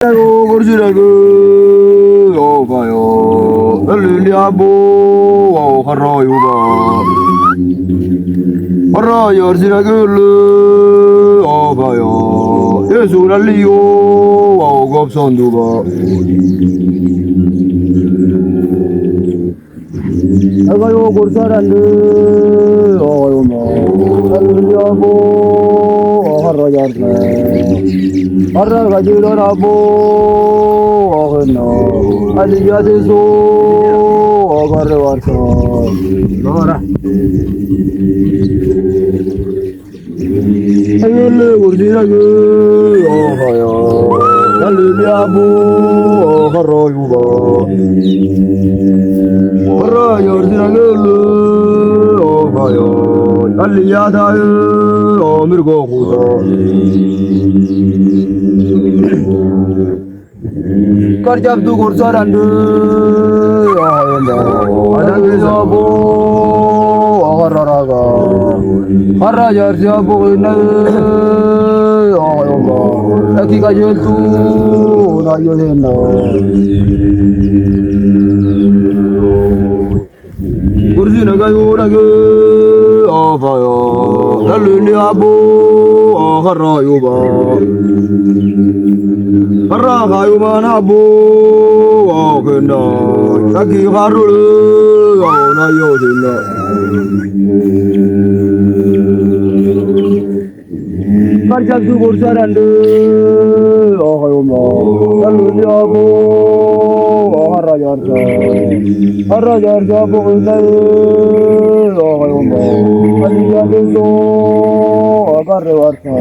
gorjirago obayo liabo harayo harayo orjirago obayo yesu laliyo gobsonduba ayo gorjarande oyo mo liabo harayo Arra gajiro rabo agno aliya deso agar warso lora ayele gurdira ge ohayo aliya bu agaro yuba arra gurdira ge ohayo aliya da amirgo khuda Karjab tu kursaran du, ada kisahku agaraga, harajar siapu ini, lagi kajian tu nayolena. Kursi nagayu nagu, apa yo, lalu ni abu agarayu ba. Haraga yumana bu agenda taki harul na yodina karjab tu gorjaran de ahayuma lalu abu harajar jabu indai ahayuma aliya deso agar warsa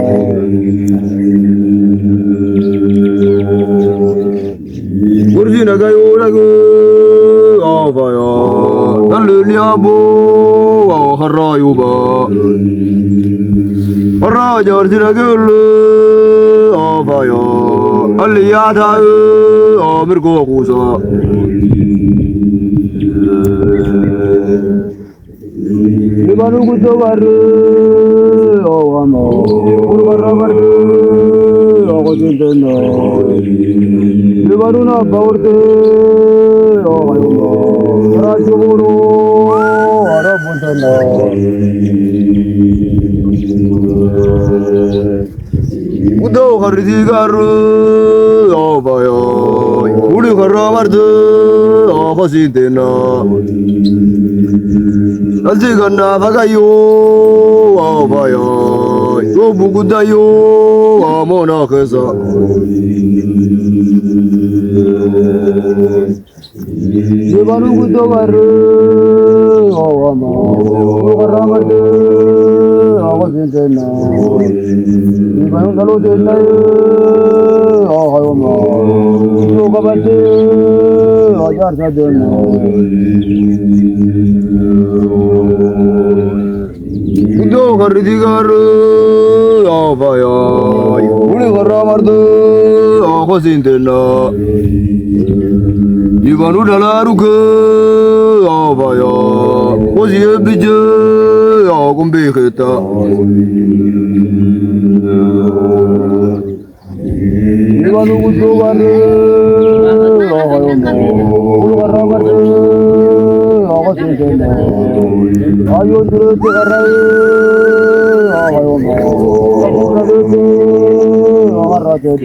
Kursi nagayu nagu abayo lalu harayu ba haraja orjiragu abayo aliyada amirgo kusa Libanu kutobar awano urwarabar agojentena Libanu na baurte awayo rajuguru arabuntena Udo hardigaru awayo uri harabardu agojentena Alzigana bagayo awayo yo bugudayo amona kesa Libanu kutobar awama urwarabar agojentena Libanu kalau dena ahayoma yo kabate ajar sadena Udo hardigaru awayo uri haramardu agojentena Libanu dalaruke awayo oziye bije agumbe kheta Libanu kutobar ahayoma uri haramardu agojentena Ayo dulu cerai, ayo mau, ayo dulu, ayo